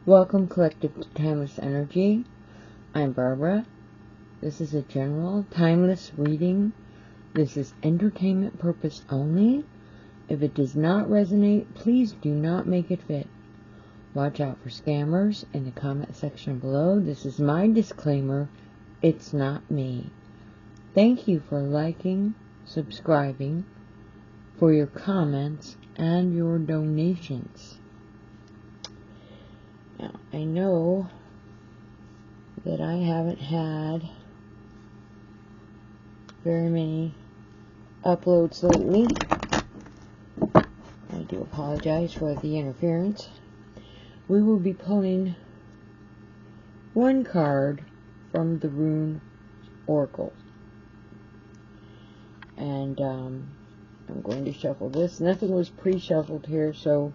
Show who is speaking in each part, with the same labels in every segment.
Speaker 1: Welcome, Collective, to Timeless Energy. I'm Barbara. This is a general, timeless reading. This is entertainment purpose only. If it does not resonate, please do not make it fit. Watch out for scammers in the comment section below. This is my disclaimer. It's not me. Thank you for liking, subscribing, for your comments, and your donations. Now, I know that I haven't had very many uploads lately. I do apologize for the interference. We will be pulling one card from the Rune Oracle. And I'm going to shuffle this. Nothing was pre-shuffled here, so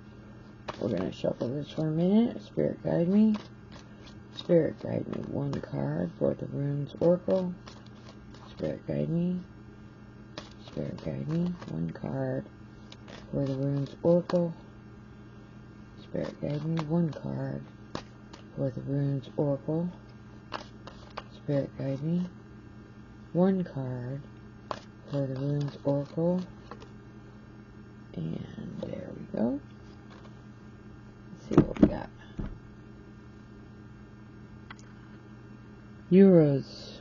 Speaker 1: we're going to shuffle this for a minute. Spirit guide me. Spirit guide me. One card for the Runes Oracle. Spirit guide me. Spirit guide me. One card for the Runes Oracle. Spirit guide me. One card for the Runes Oracle. Spirit guide me. One card for the Runes Oracle. And there we go. See what we got. Euros.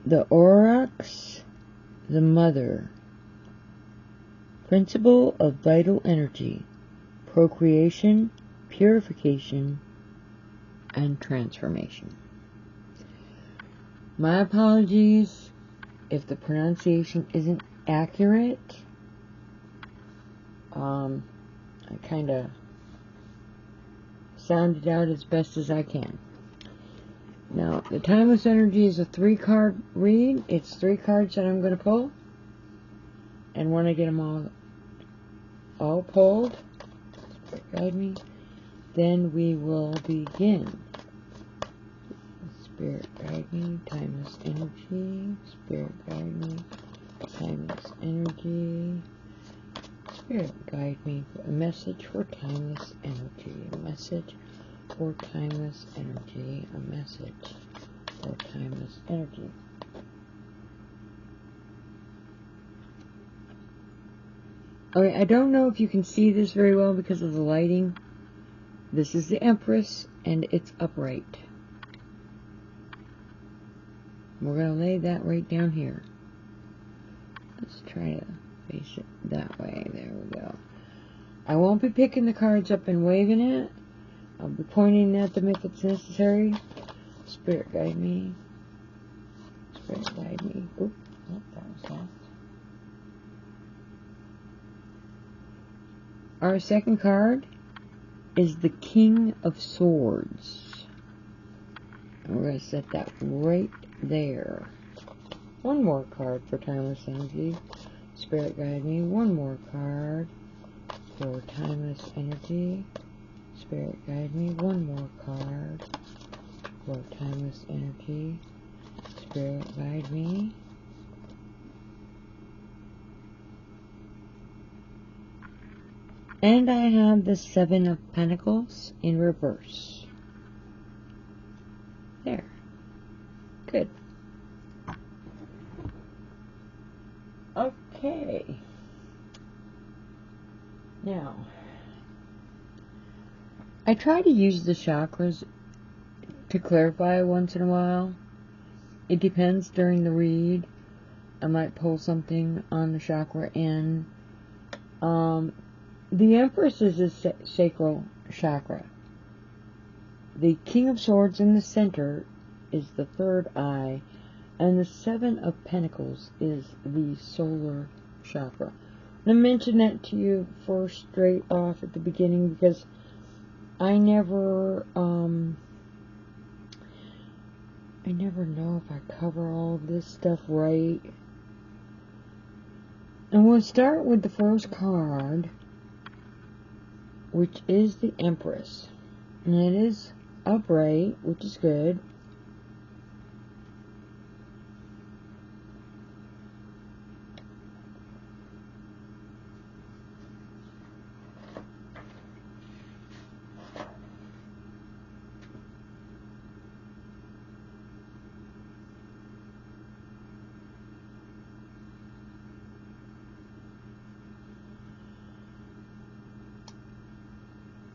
Speaker 1: The Aurochs, the Mother. Principle of vital energy. Procreation, purification, and transformation. My apologies if the pronunciation isn't accurate. I kind of sounded out as best as I can. Now, the Timeless Energy is a 3-card read. It's 3 cards that I'm going to pull. And when I get them all pulled, guide me, then we will begin. Spirit guide me, Timeless Energy. Spirit guide me, Timeless Energy. Spirit guide me. A message for Timeless Energy. A message for Timeless Energy. A message for Timeless Energy. Okay, I don't know if you can see this very well because of the lighting. This is the Empress, and it's upright. We're going to lay that right down here. Let's try to face it that way. There we go. I won't be picking the cards up and waving it. I'll be pointing at them if it's necessary. Spirit guide me. Spirit guide me. Oop, oh, that was soft. Our second card is the King of Swords. And we're going to set that right there. One more card for Timeless Energy. Spirit guide me. One more card for Timeless Energy. Spirit guide me. One more card for Timeless Energy. Spirit guide me. And I have the 7 of Pentacles in reverse. There. Good. Okay. Now, I try to use the chakras to clarify once in a while. It depends during the read. I might pull something on the chakra end. The Empress is a sacral chakra. The King of Swords in the center is the 3rd eye, and the 7 of Pentacles is the solar chakra. I mention that to you first straight off at the beginning because I never know if I cover all this stuff right. And we'll start with the first card, which is the Empress. And it is upright, which is good.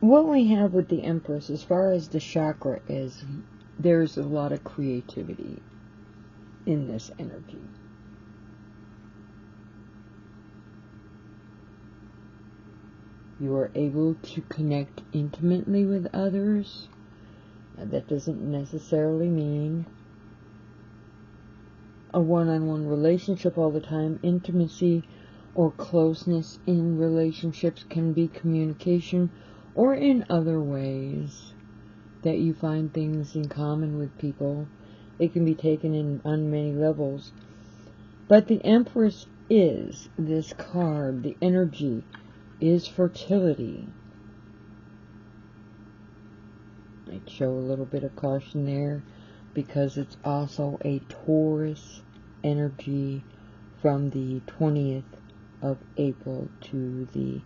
Speaker 1: what we have with the Empress, as far as the chakra is, there's a lot of creativity in this energy. You are able to connect intimately with others. That doesn't necessarily mean a one-on-one relationship all the time. Intimacy or closeness in relationships can be communication, or in other ways that you find things in common with people. It can be taken in on many levels. But the Empress is this card. The energy is fertility. I'd show a little bit of caution there because it's also a Taurus energy from the 20th of April to the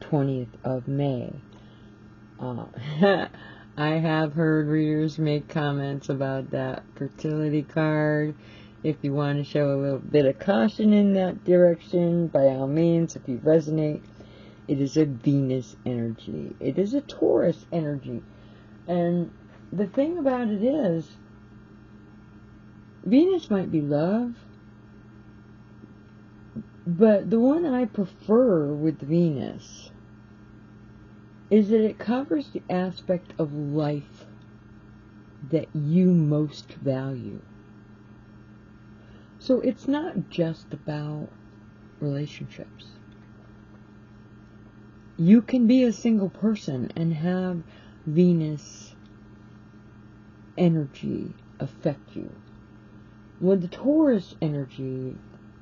Speaker 1: 20th of May. I have heard readers make comments about that fertility card. If you want to show a little bit of caution in that direction, by all means, if you resonate. It is a Venus energy. It is a Taurus energy. And the thing about it is, Venus might be love, but the one I prefer with Venus is that it covers the aspect of life that you most value. So it's not just about relationships. You can be a single person and have Venus energy affect you. With the Taurus energy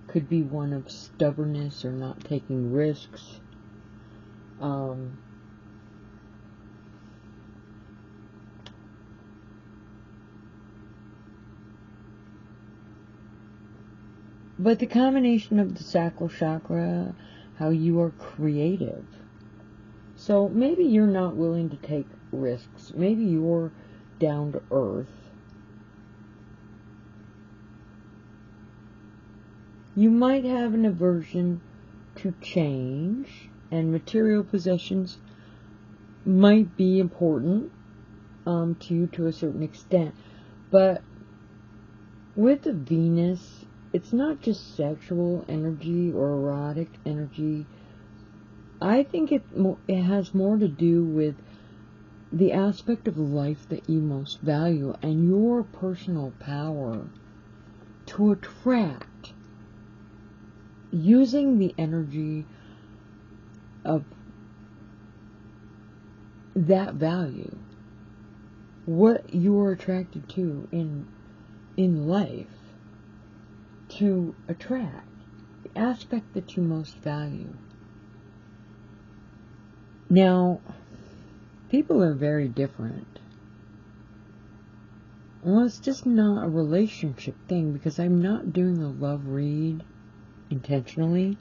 Speaker 1: could be one of stubbornness or not taking risks. But the combination of the sacral chakra, how you are creative. So maybe you're not willing to take risks. Maybe you're down to earth. You might have an aversion to change, and material possessions might be important to you to a certain extent. But with the Venus, it's not just sexual energy or erotic energy. I think it has more to do with the aspect of life that you most value and your personal power to attract, using the energy of that value, what you're attracted to in life, to attract the aspect that you most value. Now, people are very different. Well, it's just not a relationship thing, because I'm not doing a love read intentionally,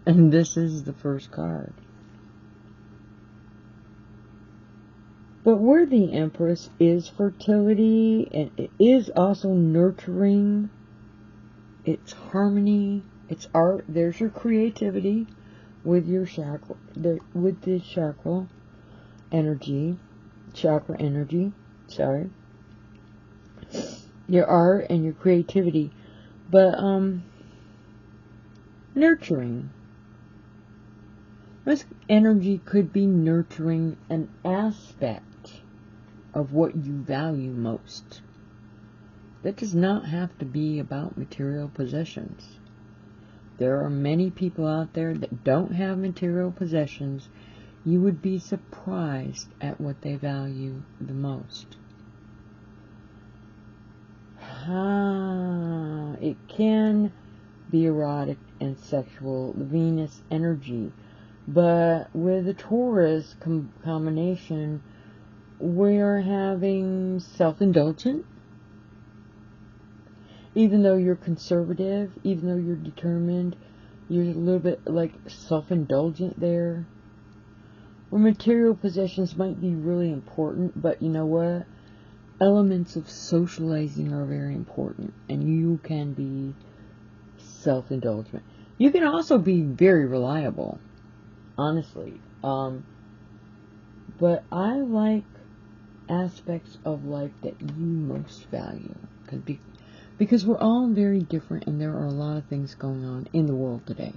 Speaker 1: and this is the first card. But where the Empress is fertility, and it is also nurturing, it's harmony, it's art. There's your creativity with your chakra, with the chakra energy, sorry. Your art and your creativity, but nurturing. This energy could be nurturing an aspect of what you value most. That does not have to be about material possessions. There are many people out there that don't have material possessions. You would be surprised at what they value the most. It can be erotic and sexual, the Venus energy. But with the Taurus combination, we're having self-indulgent. Even though you're conservative, even though you're determined, you're a little bit like self-indulgent there. Well, material possessions might be really important, but you know what? Elements of socializing are very important, and you can be self-indulgent. You can also be very reliable, honestly. But I like aspects of life that you most value. Because we're all very different and there are a lot of things going on in the world today.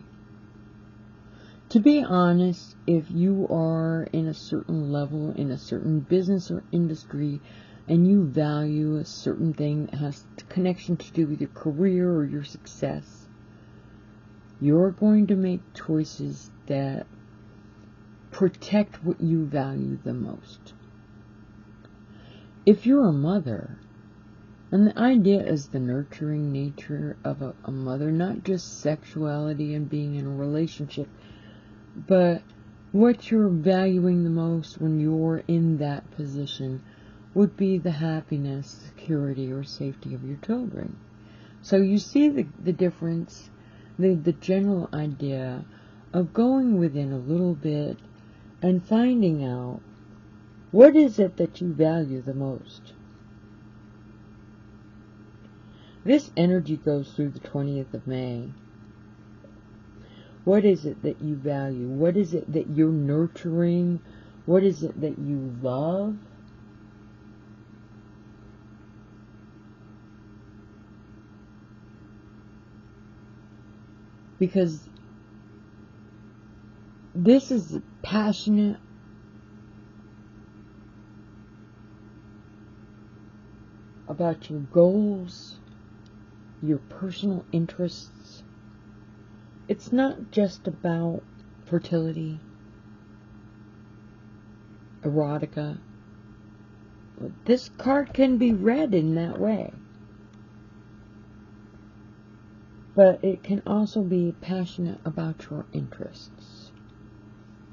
Speaker 1: To be honest, if you are in a certain level, in a certain business or industry, and you value a certain thing that has connection to do with your career or your success, you're going to make choices that protect what you value the most. If you're a mother, and the idea is the nurturing nature of a mother, not just sexuality and being in a relationship, but what you're valuing the most when you're in that position would be the happiness, security, or safety of your children. So you see the difference, the general idea of going within a little bit and finding out what is it that you value the most. This energy goes through the 20th of May. What is it that you value? What is it that you're nurturing? What is it that you love? Because this is passionate about your goals, your personal interests. It's not just about fertility, erotica. This card can be read in that way. But it can also be passionate about your interests,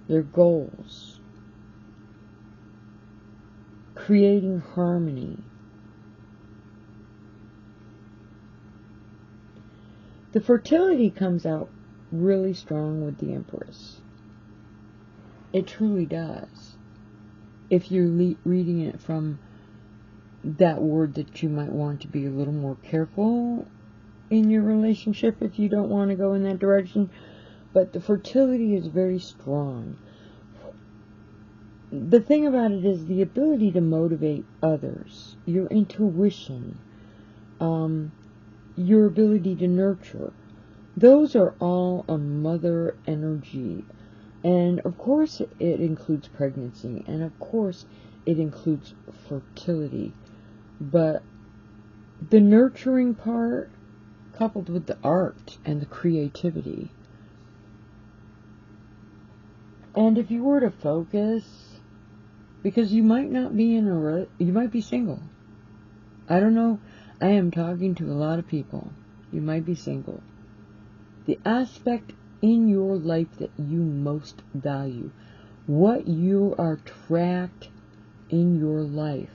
Speaker 1: your goals, creating harmony. The fertility comes out really strong with the Empress. It truly does. If you're reading it from that word that you might want to be a little more careful in your relationship if you don't want to go in that direction. But the fertility is very strong. The thing about it is the ability to motivate others, your intuition, your ability to nurture. Those are all a mother energy. And of course it includes pregnancy. And of course it includes fertility. But the nurturing part, coupled with the art and the creativity. And if you were to focus, because you might not be you might be single. I don't know. I am talking to a lot of people. You might be single. The aspect in your life that you most value, what you are attract in your life,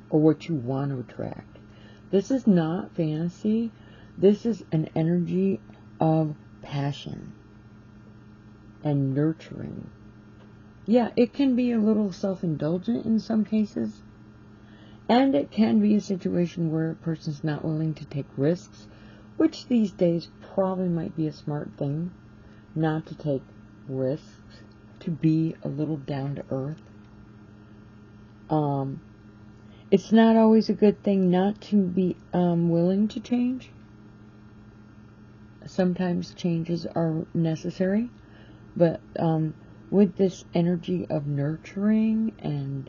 Speaker 1: or what you want to attract. This is not fantasy. This is an energy of passion and nurturing. Yeah, it can be a little self-indulgent in some cases. And it can be a situation where a person's not willing to take risks, which these days probably might be a smart thing, not to take risks, to be a little down to earth. It's not always a good thing not to be willing to change. Sometimes changes are necessary, but with this energy of nurturing and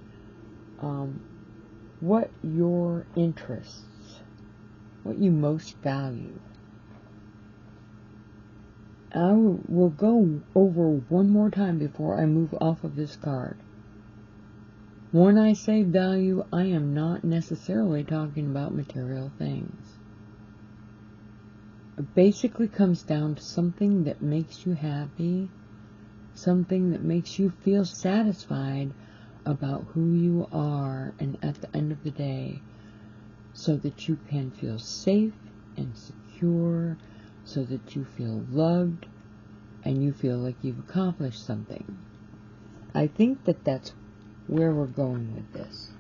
Speaker 1: what your interests, what you most value. I will go over one more time before I move off of this card. When I say value, I am not necessarily talking about material things. It basically comes down to something that makes you happy, something that makes you feel satisfied about who you are, and at the end of the day, so that you can feel safe and secure, so that you feel loved, and you feel like you've accomplished something. I think that that's where we're going with this.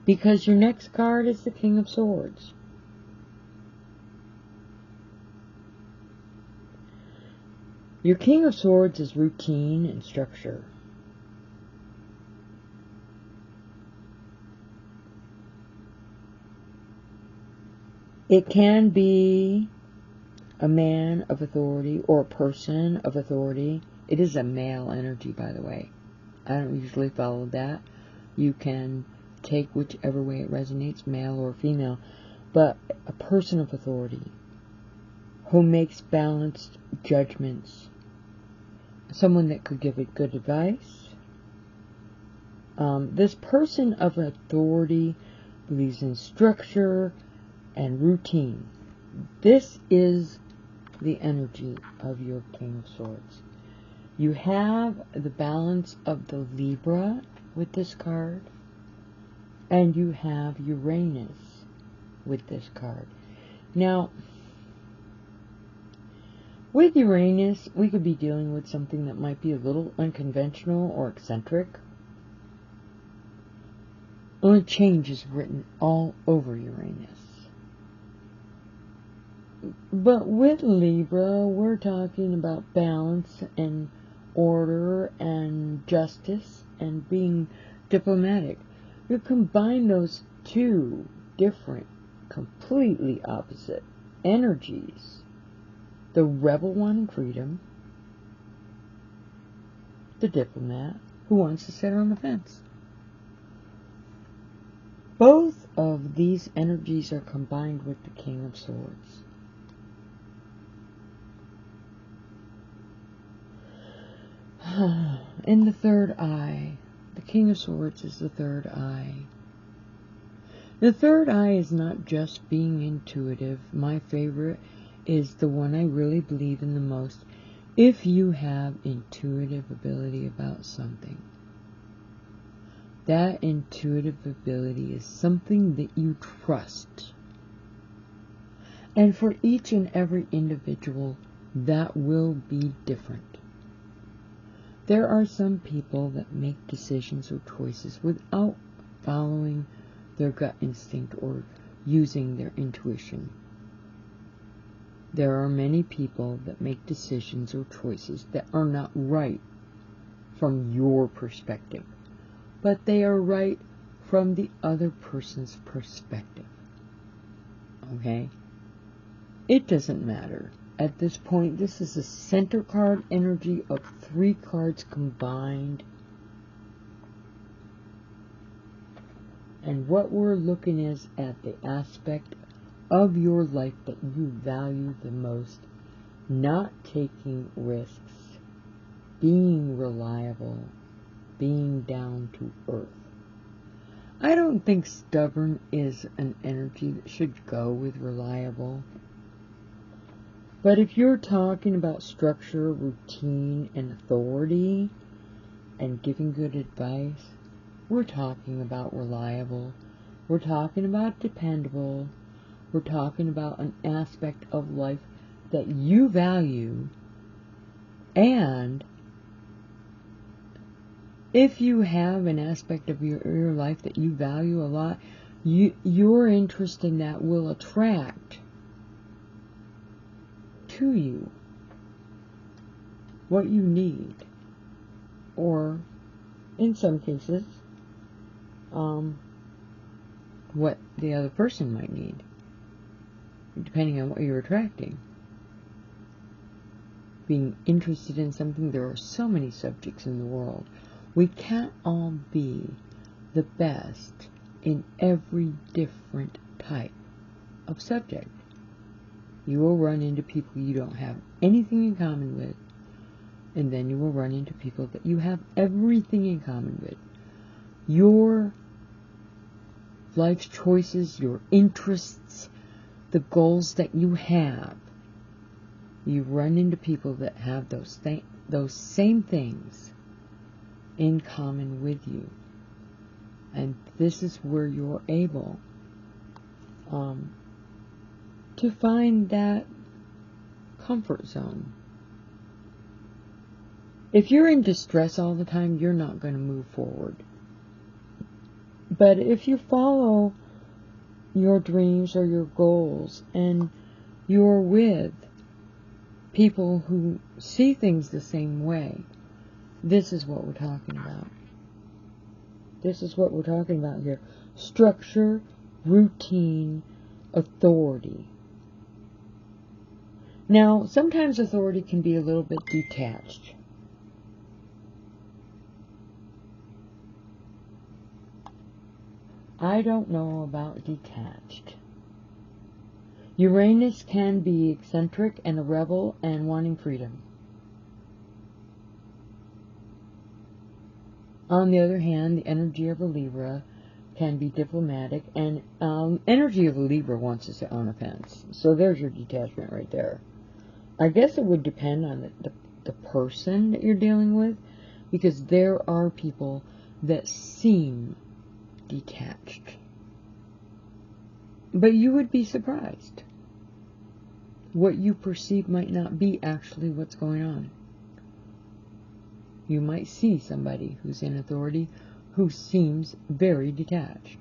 Speaker 1: Because your next card is the King of Swords. Your King of Swords is routine and structure. It can be a man of authority or a person of authority. It is a male energy, by the way. I don't usually follow that. You can take whichever way it resonates, male or female. But a person of authority who makes balanced judgments. Someone that could give it good advice. This person of authority believes in structure and routine. This is the energy of your King of Swords. You have the balance of the Libra with this card, and you have Uranus with this card. Now, with Uranus, we could be dealing with something that might be a little unconventional or eccentric. Well, change is written all over Uranus. But with Libra, we're talking about balance and order and justice and being diplomatic. You combine those two different, completely opposite energies. The rebel wanting freedom, the diplomat who wants to sit on the fence. Both of these energies are combined with the King of Swords. In the third eye, the King of Swords is the third eye. The third eye is not just being intuitive. My favorite is the one I really believe in the most. If you have intuitive ability about something, that intuitive ability is something that you trust. And for each and every individual, that will be different. There are some people that make decisions or choices without following their gut instinct or using their intuition. There are many people that make decisions or choices that are not right from your perspective, but they are right from the other person's perspective. Okay? It doesn't matter. At this point, this is a center card energy of 3 cards combined. And what we're looking is at the aspect of your life that you value the most. Not taking risks. Being reliable. Being down to earth. I don't think stubborn is an energy that should go with reliable. But if you're talking about structure, routine, and authority, and giving good advice, we're talking about reliable. We're talking about dependable. We're talking about an aspect of life that you value. And if you have an aspect of your life that you value a lot, your interest in that will attract to you what you need, or in some cases what the other person might need, depending on what you're attracting. Being interested in something, there are so many subjects in the world. We can't all be the best in every different type of subject. You will run into people you don't have anything in common with, and then you will run into people that you have everything in common with. Your life's choices, your interests, the goals that you have, you run into people that have those same things in common with you. And this is where you're able to find that comfort zone. If you're in distress all the time, you're not going to move forward. But if you follow your dreams or your goals and you're with people who see things the same way, this is what we're talking about. This is what we're talking about here. Structure, routine, authority. Now, sometimes authority can be a little bit detached. I don't know about detached. Uranus can be eccentric and a rebel and wanting freedom. On the other hand, the energy of a Libra can be diplomatic, and energy of a Libra wants to sit on a fence. So there's your detachment right there. I guess it would depend on the person that you're dealing with, because there are people that seem detached. But you would be surprised. What you perceive might not be actually what's going on. You might see somebody who's in authority who seems very detached.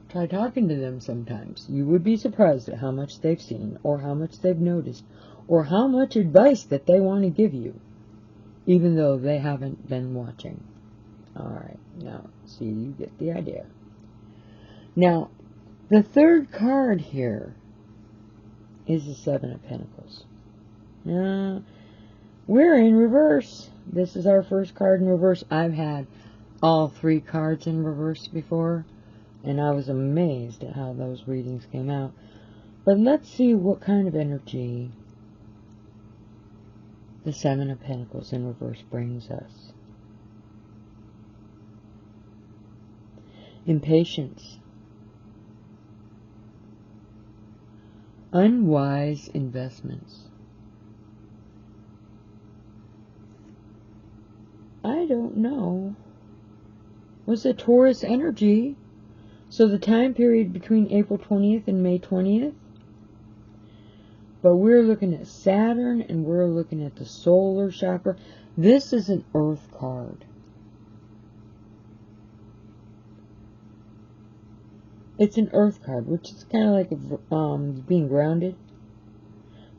Speaker 1: Try talking to them sometimes. You would be surprised at how much they've seen, or how much they've noticed, or how much advice that they want to give you, even though they haven't been watching. Alright, now, see, you get the idea. Now, the third card here is the Seven of Pentacles. We're in reverse. This is our first card in reverse. I've had all three cards in reverse before, and I was amazed at how those readings came out. But let's see what kind of energy the Seven of Pentacles in reverse brings us. Impatience. Unwise investments. I don't know. Was a Taurus energy. So the time period between April 20th and May 20th. But we're looking at Saturn, and we're looking at the solar chakra. This is an Earth card. It's an Earth card, which is kind of like being grounded.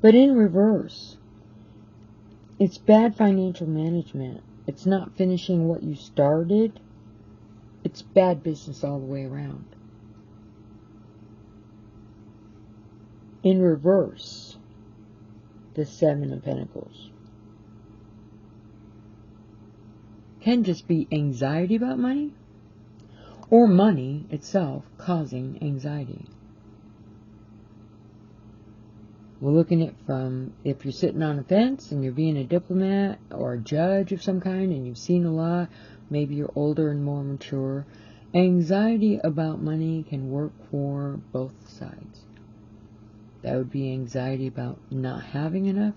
Speaker 1: But in reverse, it's bad financial management. It's not finishing what you started. It's bad business all the way around. In reverse, the Seven of Pentacles can just be anxiety about money, or money itself causing anxiety. We're looking at from, if you're sitting on a fence and you're being a diplomat or a judge of some kind and you've seen a lot, maybe you're older and more mature, anxiety about money can work for both sides. That would be anxiety about not having enough,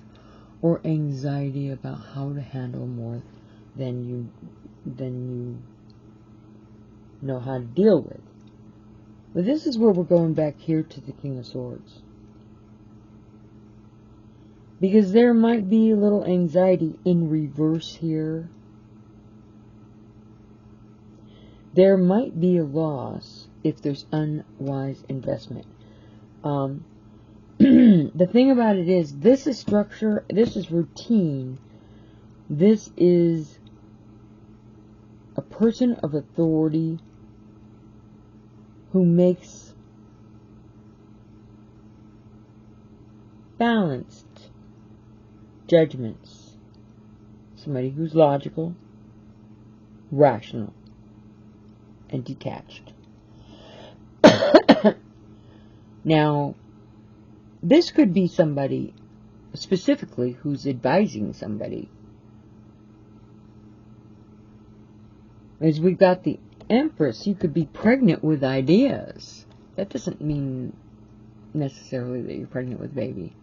Speaker 1: or anxiety about how to handle more than you know how to deal with. But this is where we're going back here to the King of Swords. Because there might be a little anxiety in reverse here. There might be a loss if there's unwise investment. The thing about it is, this is structure, this is routine, this is a person of authority who makes balanced judgments. Somebody who's logical, rational, and detached. Now, this could be somebody specifically who's advising somebody. As we've got the Empress, you could be pregnant with ideas. That doesn't mean necessarily that you're pregnant with a baby.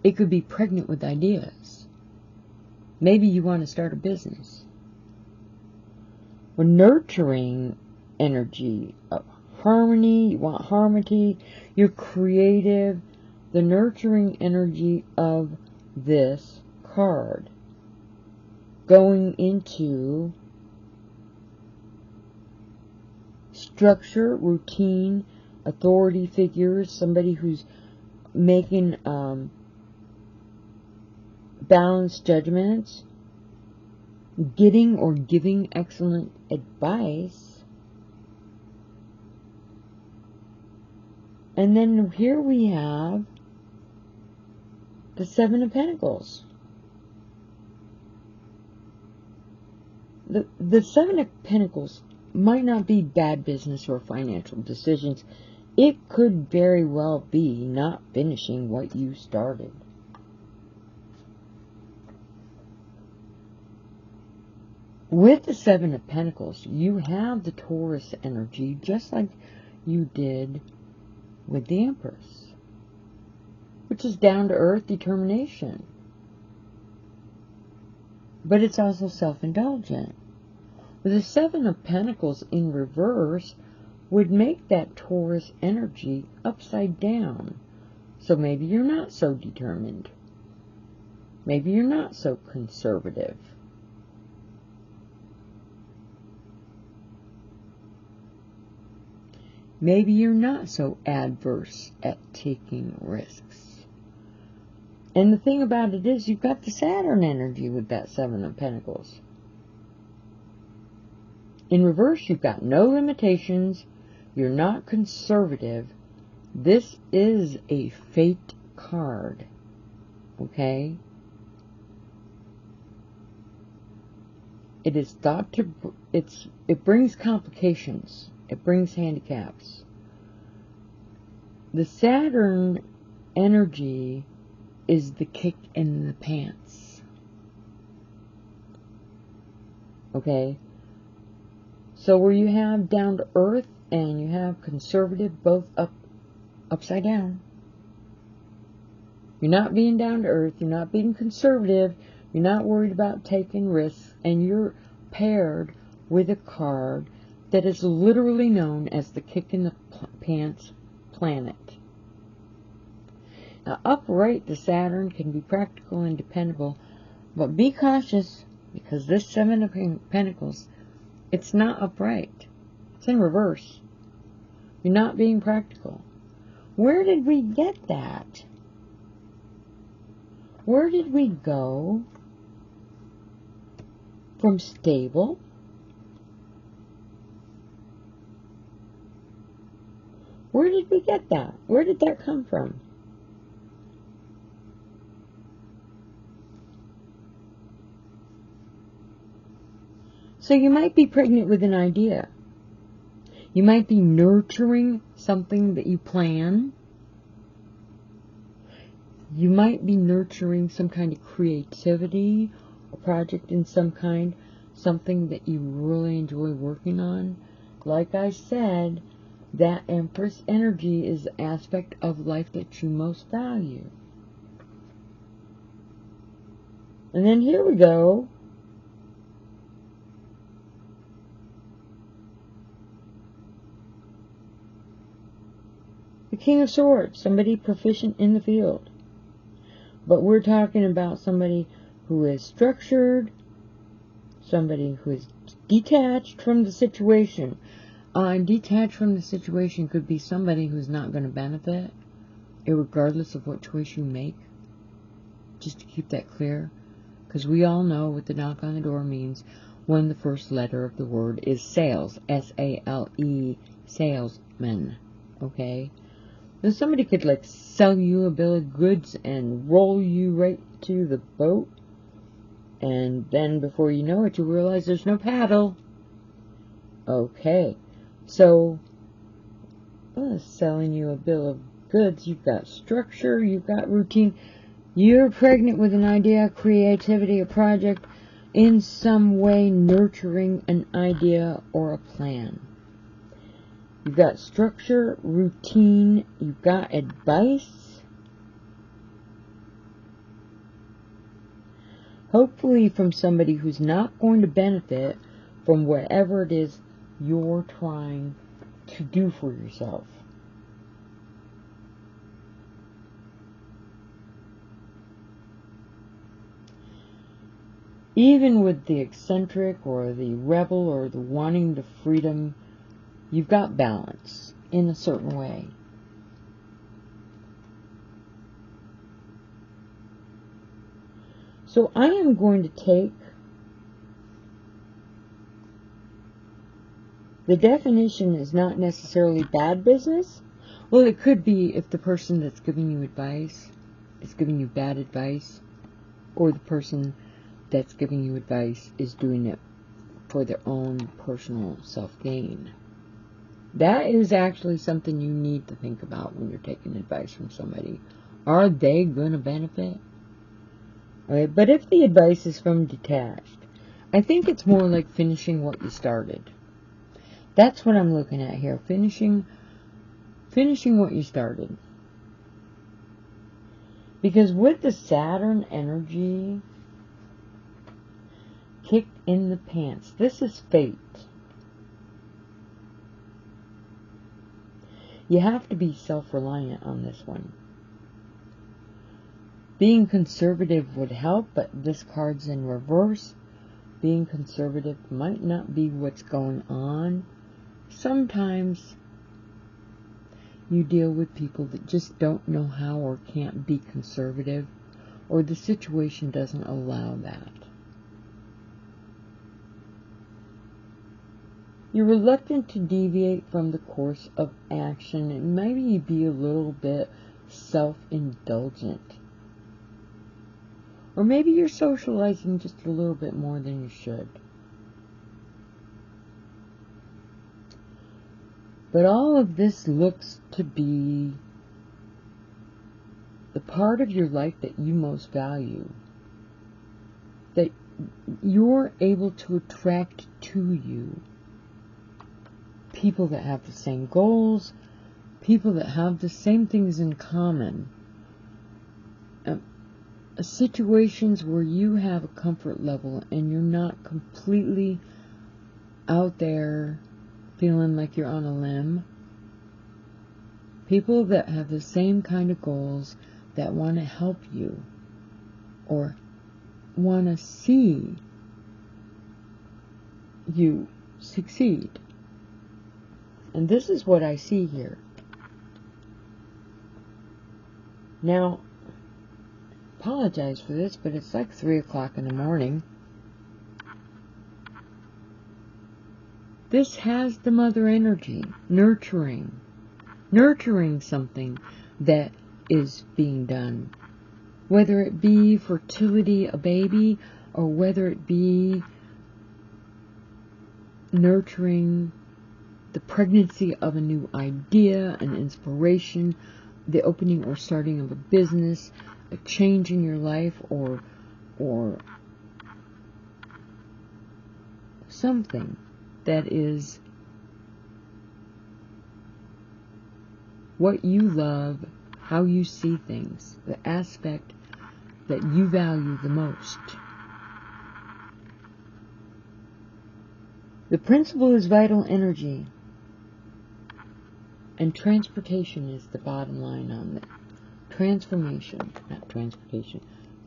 Speaker 1: It could be pregnant with ideas. Maybe you want to start a business. We're nurturing energy of harmony. You want harmony. You're creative. The nurturing energy of this card going into structure, routine, authority figures, somebody who's making balanced judgments, getting or giving excellent advice. And then here we have the Seven of Pentacles. The Seven of Pentacles might not be bad business or financial decisions. It could very well be not finishing what you started. With the Seven of Pentacles, you have the Taurus energy just like you did with the Empress, which is down-to-earth determination. But it's also self-indulgent. With the Seven of Pentacles in reverse would make that Taurus energy upside down. So maybe you're not so determined. Maybe you're not so conservative. Maybe you're not so adverse at taking risks. And the thing about it is, you've got the Saturn energy with that Seven of Pentacles. In reverse, you've got no limitations. You're not conservative. This is a fate card. Okay? It is thought to, it brings complications. It brings handicaps. The Saturn energy is the kick in the pants. Okay? So where you have down to earth and you have conservative, both upside down. You're not being down to earth, you're not being conservative, you're not worried about taking risks, and you're paired with a card that is literally known as the kick in the pants planet. Now, upright, the Saturn can be practical and dependable, but be cautious, because this Seven of Pentacles, it's not upright. It's in reverse. You're not being practical. Where did we get that? Where did we go from stable Where did we get that? Where did that come from? So you might be pregnant with an idea. You might be nurturing something that you plan. You might be nurturing some kind of creativity, a project in some kind, something that you really enjoy working on. Like I said, that Empress energy is the aspect of life that you most value. And then here we go. The King of Swords, somebody proficient in the field. But we're talking about somebody who is structured, somebody who is detached from the situation. Detached from the situation could be somebody who's not going to benefit, irregardless of what choice you make. Just to keep that clear. Because we all know what the knock on the door means when the first letter of the word is sales. S-A-L-E, salesman. Okay? Then somebody could like sell you a bill of goods and roll you right to the boat. And then before you know it, you realize there's no paddle. Okay. So, selling you a bill of goods, you've got structure, you've got routine. You're pregnant with an idea, creativity, a project, in some way nurturing an idea or a plan. You've got structure, routine, you've got advice. Hopefully from somebody who's not going to benefit from whatever it is you're trying to do for yourself. Even with the eccentric or the rebel or the wanting the freedom, you've got balance in a certain way. So I am going to take the definition is not necessarily bad business Well, it could be if the person that's giving you advice is giving you bad advice, or the person that's giving you advice is doing it for their own personal self-gain. That is actually something you need to think about when you're taking advice from somebody. Are they going to benefit? Okay, but if the advice is from detached, I think it's more like finishing what you started. That's what I'm looking at here. Finishing what you started. Because with the Saturn energy kicked in the pants, this is fate. You have to be self-reliant on this one. Being conservative would help, but this card's in reverse. Being conservative might not be what's going on. Sometimes you deal with people that just don't know how or can't be conservative, or the situation doesn't allow that. You're reluctant to deviate from the course of action, and maybe be a little bit self-indulgent. Or maybe you're socializing just a little bit more than you should. But all of this looks to be the part of your life that you most value. That you're able to attract to you. People that have the same goals. People that have the same things in common. Situations where you have a comfort level and you're not completely out there feeling like you're on a limb. People that have the same kind of goals, that want to help you or want to see you succeed. And this is what I see here. Now, apologize for this, but it's like 3 o'clock in the morning. This has the mother energy, nurturing something that is being done. Whether it be fertility, a baby, or whether it be nurturing the pregnancy of a new idea, an inspiration, the opening or starting of a business, a change in your life, or something that is what you love, how you see things, the aspect that you value the most. The principle is vital energy, and transportation is the bottom line on that.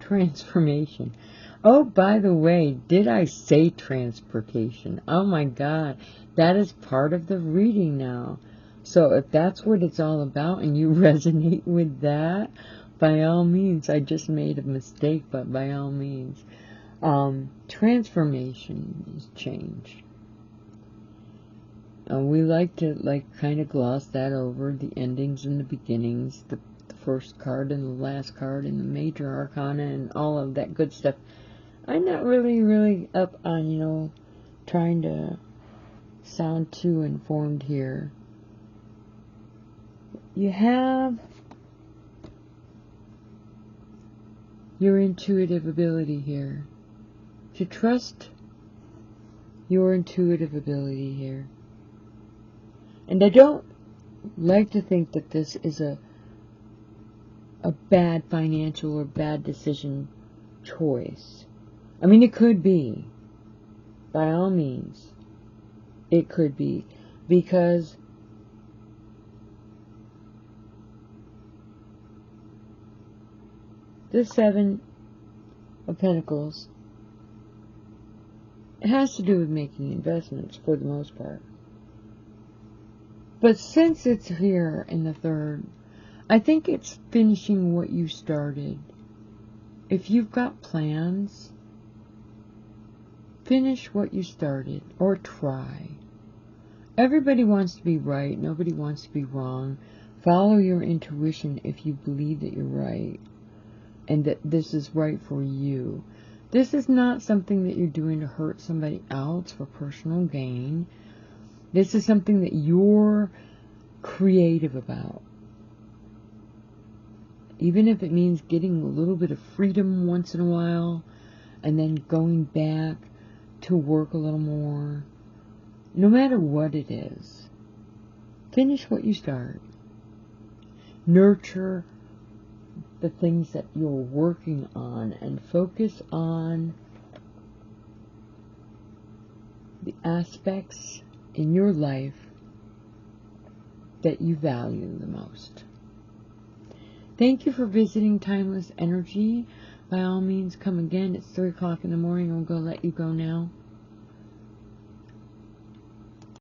Speaker 1: Transformation. Oh, by the way, did I say transportation? Oh my God, that is part of the reading now. So if that's what it's all about and you resonate with that, by all means, I just made a mistake, but by all means, transformation is change. We like to kind of gloss that over, the endings and the beginnings, the first card and the last card and the major arcana and all of that good stuff. I'm not really up on, trying to sound too informed here. You have your intuitive ability here. To trust your intuitive ability here. And I don't like to think that this is a bad financial or bad decision choice. I mean, it could be. By all means, it could be. Because this 7 of Pentacles, it has to do with making investments for the most part. But since it's here in the 3rd, I think it's finishing what you started. If you've got plans, finish what you started, or try. Everybody wants to be right. Nobody wants to be wrong. Follow your intuition if you believe that you're right and that this is right for you. This is not something that you're doing to hurt somebody else for personal gain. This is something that you're creative about. Even if it means getting a little bit of freedom once in a while and then going back to work a little more. No matter what it is, finish what you start. Nurture the things that you're working on and focus on the aspects in your life that you value the most. Thank you for visiting Timeless Energy. By all means, come again. It's 3 o'clock in the morning. I'm going to let you go now.